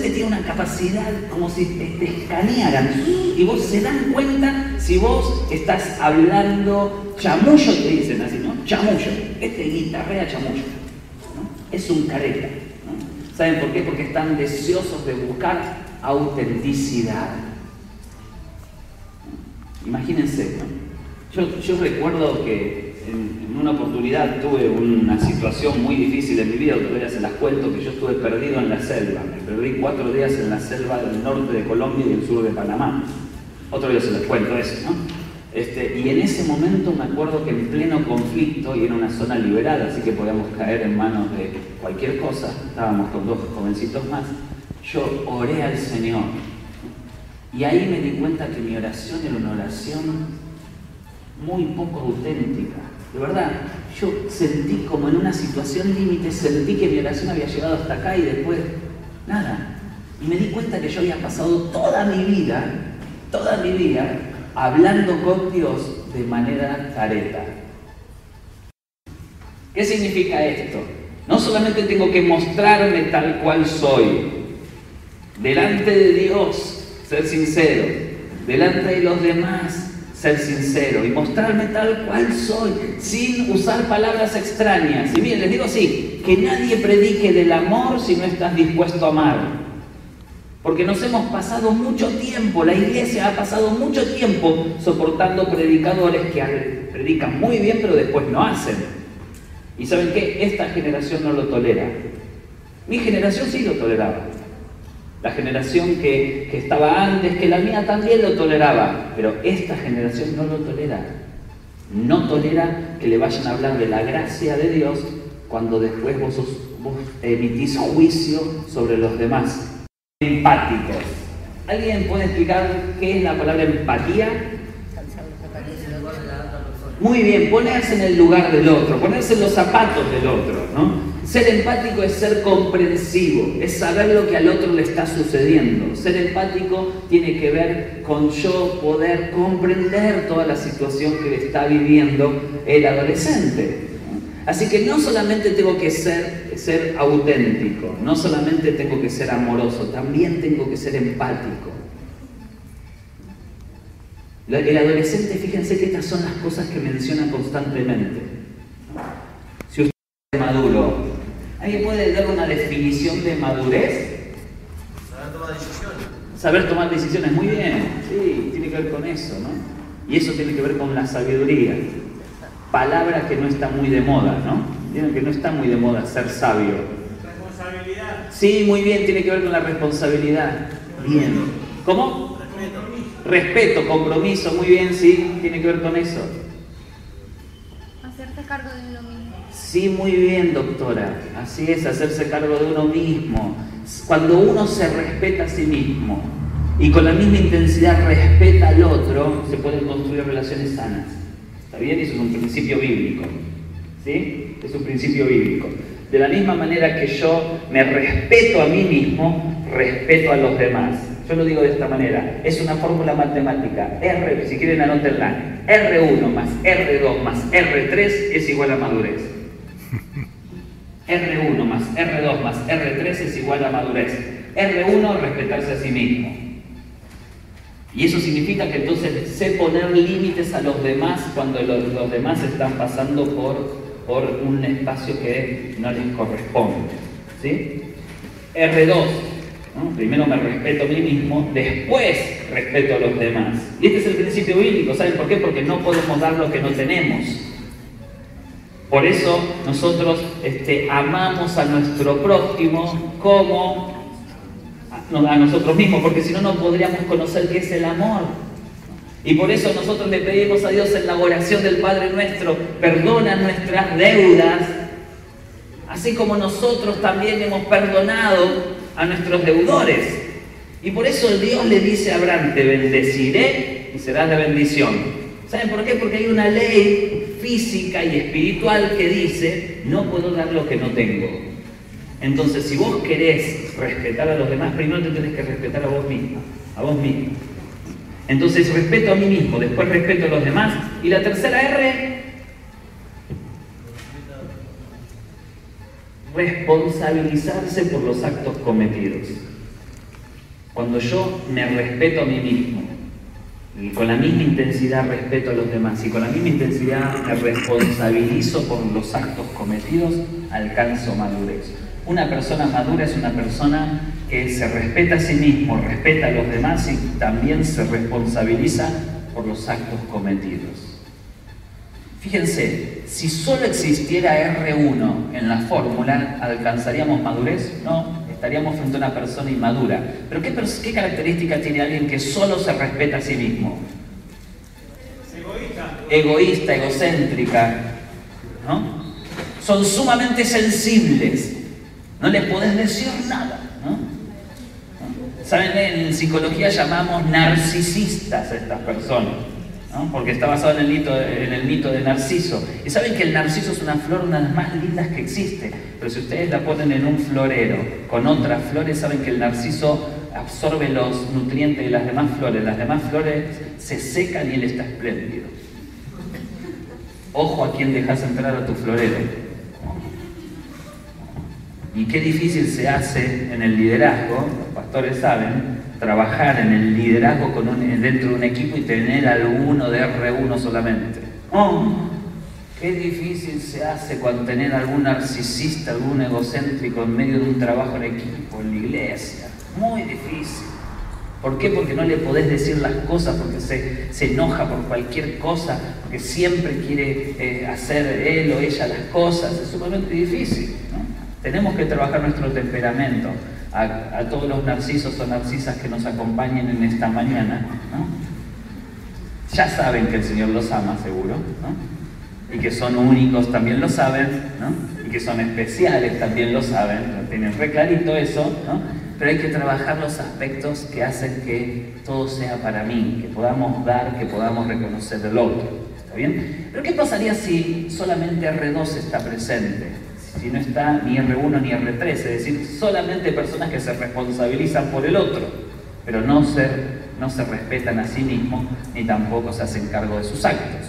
mente tiene una capacidad como si te escanearan y vos se dan cuenta si vos estás hablando chamullo, te dicen así, ¿no? Chamullo. Guitarrea chamullo, ¿no? Es un careta, ¿no? ¿Saben por qué? Porque están deseosos de buscar autenticidad. Imagínense, ¿no? Yo recuerdo que en una oportunidad tuve una situación muy difícil en mi vida, otro día se las cuento, que yo estuve perdido en la selva. Me perdí 4 días en la selva del norte de Colombia y del sur de Panamá. Otro día se les cuento eso, ¿no? Y en ese momento me acuerdo que en pleno conflicto, y en una zona liberada, así que podíamos caer en manos de cualquier cosa, estábamos con 2 jovencitos más, yo oré al Señor. Y ahí me di cuenta que mi oración era una oración muy poco auténtica. De verdad, yo sentí como en una situación límite, sentí que mi oración había llegado hasta acá y después, nada. Y me di cuenta que yo había pasado toda mi vida, hablando con Dios de manera careta. ¿Qué significa esto? No solamente tengo que mostrarme tal cual soy, delante de Dios, ser sincero, delante de los demás, ser sincero y mostrarme tal cual soy, sin usar palabras extrañas. Y miren, les digo así, que nadie predique del amor si no estás dispuesto a amar. Porque nos hemos pasado mucho tiempo, la iglesia ha pasado mucho tiempo soportando predicadores que predican muy bien pero después no hacen. ¿Y saben qué? Esta generación no lo tolera. Mi generación sí lo toleraba. La generación que estaba antes, que la mía también lo toleraba, pero esta generación no lo tolera. No tolera que le vayan a hablar de la gracia de Dios cuando después vos emitís juicio sobre los demás. Empáticos. ¿Alguien puede explicar qué es la palabra empatía? Muy bien, ponerse en el lugar del otro, ponerse en los zapatos del otro, ¿no? Ser empático es ser comprensivo, es saber lo que al otro le está sucediendo. Ser empático tiene que ver con yo poder comprender toda la situación que le está viviendo el adolescente. Así que no solamente tengo que ser auténtico, no solamente tengo que ser amoroso, también tengo que ser empático. El adolescente, fíjense que estas son las cosas que menciona constantemente. Si usted es maduro, ¿alguien puede dar una definición de madurez? Saber tomar decisiones. Saber tomar decisiones, muy bien, sí, tiene que ver con eso, ¿no? Y eso tiene que ver con la sabiduría. Palabra que no está muy de moda, ¿no? Vieron que no está muy de moda ser sabio. Responsabilidad. Sí, muy bien, tiene que ver con la responsabilidad. Bien. ¿Cómo? Respeto, compromiso, muy bien, sí, tiene que ver con eso. Hacerse cargo de uno mismo. Sí, muy bien, doctora. Así es, hacerse cargo de uno mismo. Cuando uno se respeta a sí mismo y con la misma intensidad respeta al otro, se pueden construir relaciones sanas. ¿Está bien? Eso es un principio bíblico. ¿Sí? Es un principio bíblico. De la misma manera que yo me respeto a mí mismo, respeto a los demás. Yo lo digo de esta manera. Es una fórmula matemática. Si quieren anótenla. R1 más R2 más R3 es igual a madurez. R1 más R2 más R3 es igual a madurez. R1, respetarse a sí mismo. Y eso significa que entonces sé poner límites a los demás cuando los demás están pasando por un espacio que no les corresponde. ¿Sí? R2, ¿no? Primero me respeto a mí mismo, después respeto a los demás. Y este es el principio bíblico. ¿Saben por qué? Porque no podemos dar lo que no tenemos. Por eso nosotros amamos a nuestro prójimo como a nosotros mismos, porque si no, no podríamos conocer qué es el amor. Y por eso nosotros le pedimos a Dios en la oración del Padre Nuestro: perdona nuestras deudas, así como nosotros también hemos perdonado a nuestros deudores. Y por eso Dios le dice a Abraham: te bendeciré y serás de bendición. ¿Saben por qué? Porque hay una ley física y espiritual que dice: no puedo dar lo que no tengo. Entonces, si vos querés respetar a los demás, primero te tenés que respetar a vos mismo, a vos mismo. Entonces, respeto a mí mismo, después respeto a los demás. Y la tercera R, responsabilizarse por los actos cometidos. Cuando yo me respeto a mí mismo, y con la misma intensidad respeto a los demás, y con la misma intensidad me responsabilizo por los actos cometidos, alcanzo madurez. Una persona madura es una persona que se respeta a sí mismo, respeta a los demás y también se responsabiliza por los actos cometidos. Fíjense, si solo existiera R1 en la fórmula, ¿alcanzaríamos madurez? No, estaríamos frente a una persona inmadura. Pero ¿qué característica tiene alguien que solo se respeta a sí mismo? Egoísta, egocéntrica, ¿no? Son sumamente sensibles. No les podés decir nada, ¿no? ¿Saben? En psicología llamamos narcisistas a estas personas, ¿no? Porque está basado en el mito de Narciso. Y saben que el narciso es una flor, una de las más lindas que existe. Pero si ustedes la ponen en un florero con otras flores, saben que el narciso absorbe los nutrientes de las demás flores. Las demás flores se secan y él está espléndido. Ojo a quién dejas entrar a tu florero. Y qué difícil se hace en el liderazgo, los pastores saben, trabajar en el liderazgo dentro de un equipo y tener alguno de R1 solamente. ¡Oh! Qué difícil se hace cuando tener algún narcisista, algún egocéntrico en medio de un trabajo en equipo, en la iglesia. Muy difícil. ¿Por qué? Porque no le podés decir las cosas, porque se enoja por cualquier cosa, porque siempre quiere hacer él o ella las cosas. Es sumamente difícil, ¿no? Tenemos que trabajar nuestro temperamento. A todos los narcisos o narcisas que nos acompañen en esta mañana, ¿no? Ya saben que el Señor los ama, seguro, ¿no? Y que son únicos también lo saben, ¿no? Y que son especiales también lo saben, lo tienen re clarito eso, ¿no? Pero hay que trabajar los aspectos que hacen que todo sea para mí, que podamos dar, que podamos reconocer el otro. ¿Está bien? Pero ¿qué pasaría si solamente R2 está presente? Si no está ni R1 ni R3, es decir, solamente personas que se responsabilizan por el otro, pero no se respetan a sí mismos ni tampoco se hacen cargo de sus actos.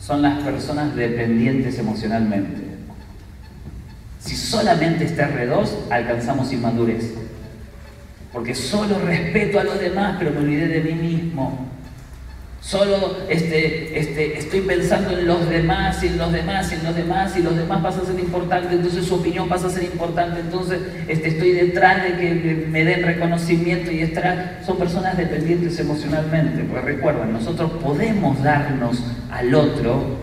Son las personas dependientes emocionalmente. Si solamente está R2, alcanzamos inmadurez. Porque solo respeto a los demás, pero me olvidé de mí mismo. Solo estoy pensando en los demás, y en los demás, y en los demás, y los demás pasan a ser importantes, entonces su opinión pasa a ser importante, entonces estoy detrás de que me den reconocimiento y son personas dependientes emocionalmente. Porque recuerden, nosotros podemos darnos al otro,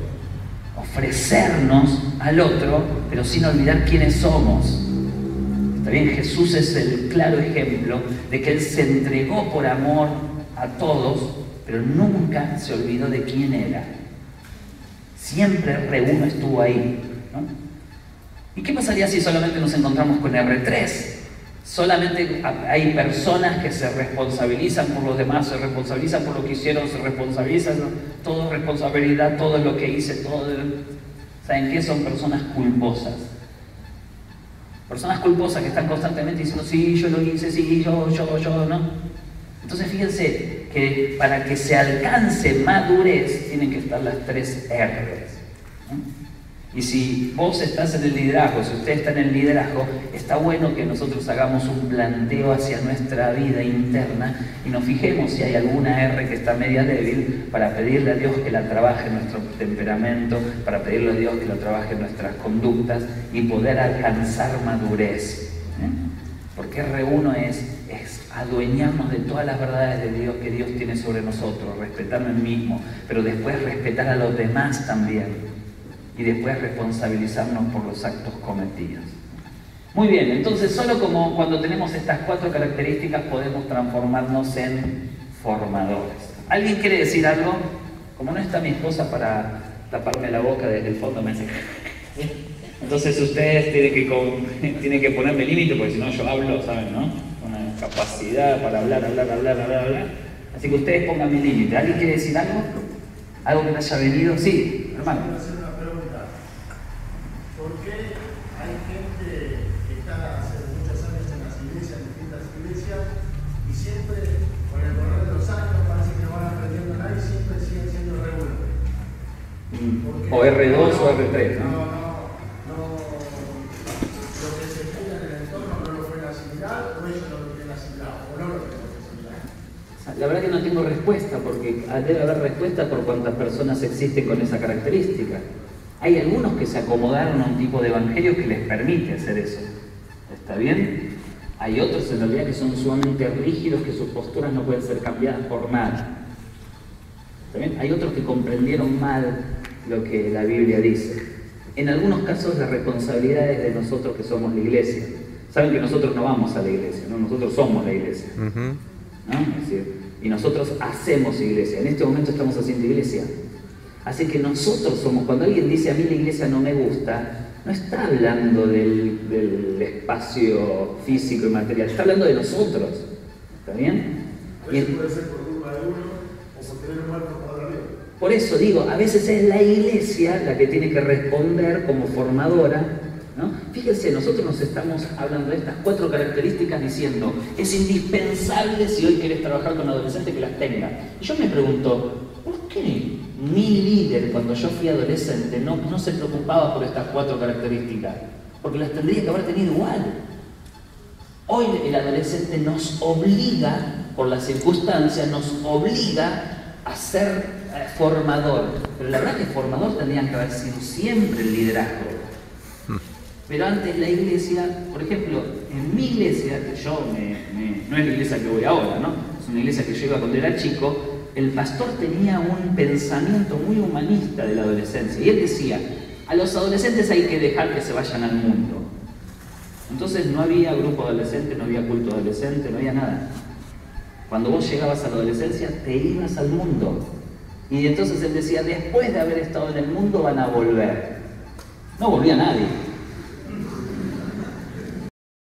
ofrecernos al otro, pero sin olvidar quiénes somos. Está bien, Jesús es el claro ejemplo de que Él se entregó por amor a todos, pero nunca se olvidó de quién era. Siempre R1 estuvo ahí, ¿no? ¿Y qué pasaría si solamente nos encontramos con R3? Solamente hay personas que se responsabilizan por los demás, se responsabilizan por lo que hicieron, se responsabilizan, ¿no? Todo es responsabilidad, todo es lo que hice, todo. ¿Saben qué? Son personas culposas. Personas culposas que están constantemente diciendo, sí, yo lo hice, sí, yo, ¿no? Entonces fíjense que para que se alcance madurez tienen que estar las 3 R's, ¿no? Y si vos estás en el liderazgo, si usted está en el liderazgo, está bueno que nosotros hagamos un planteo hacia nuestra vida interna y nos fijemos si hay alguna R que está media débil para pedirle a Dios que la trabaje en nuestro temperamento, para pedirle a Dios que lo trabaje en nuestras conductas y poder alcanzar madurez, ¿eh? Porque R1 es adueñarnos de todas las verdades de Dios que Dios tiene sobre nosotros, respetarnos mismo, pero después respetar a los demás también. Y después responsabilizarnos por los actos cometidos. Muy bien, entonces solo como cuando tenemos estas 4 características podemos transformarnos en formadores. ¿Alguien quiere decir algo? Como no está mi esposa para taparme la boca desde el fondo, me hace... Entonces ustedes tienen que ponerme límite, porque si no yo hablo, ¿saben, no? Una capacidad para hablar. Así que ustedes pongan mi límite. ¿Alguien quiere decir algo? ¿Algo que no haya venido? Sí, hermano. ¿Por qué hay gente que está hace muchos años en las iglesias, en distintas iglesias, y siempre, con el correr de los años, parece que no van aprendiendo nada y siempre siguen siendo R1? O R2 o R3, ¿no? Lo que se escucha en el entorno no lo pueden asimilar, o ellos no lo quieren asimilar, o no lo quieren. La verdad que no tengo respuesta, porque debe haber respuesta por cuántas personas existen con esa característica. Hay algunos que se acomodaron a un tipo de evangelio que les permite hacer eso. ¿Está bien? Hay otros en realidad que son sumamente rígidos, que sus posturas no pueden ser cambiadas por nada. ¿Está bien? Hay otros que comprendieron mal lo que la Biblia dice. En algunos casos la responsabilidad es de nosotros que somos la iglesia. Saben que nosotros no vamos a la iglesia, ¿no? Nosotros somos la iglesia. ¿No? Es decir, y nosotros hacemos iglesia. En este momento estamos haciendo iglesia. Así que nosotros somos, cuando alguien dice a mí la iglesia no me gusta, no está hablando del espacio físico y material, está hablando de nosotros. ¿Está bien? A veces puede ser por culpa de uno o por tener un mal formador arriba. Por eso digo, a veces es la iglesia la que tiene que responder como formadora, ¿no? Fíjense, nosotros nos estamos hablando de estas 4 características diciendo, es indispensable si hoy quieres trabajar con adolescentes que las tenga. Y yo me pregunto, ¿por qué mi líder cuando yo fui adolescente no se preocupaba por estas 4 características? Porque las tendría que haber tenido igual. Hoy el adolescente nos obliga, por las circunstancias, nos obliga a ser formador. Pero la verdad que formador tendrían que haber sido siempre el liderazgo. Pero antes la iglesia, por ejemplo, en mi iglesia, que yo no es la iglesia que voy ahora, ¿no? Es una iglesia que yo iba cuando era chico, el pastor tenía un pensamiento muy humanista de la adolescencia. Y él decía, a los adolescentes hay que dejar que se vayan al mundo. Entonces no había grupo adolescente, no había culto adolescente, no había nada. Cuando vos llegabas a la adolescencia, te ibas al mundo. Y entonces él decía, después de haber estado en el mundo van a volver. No volvía nadie.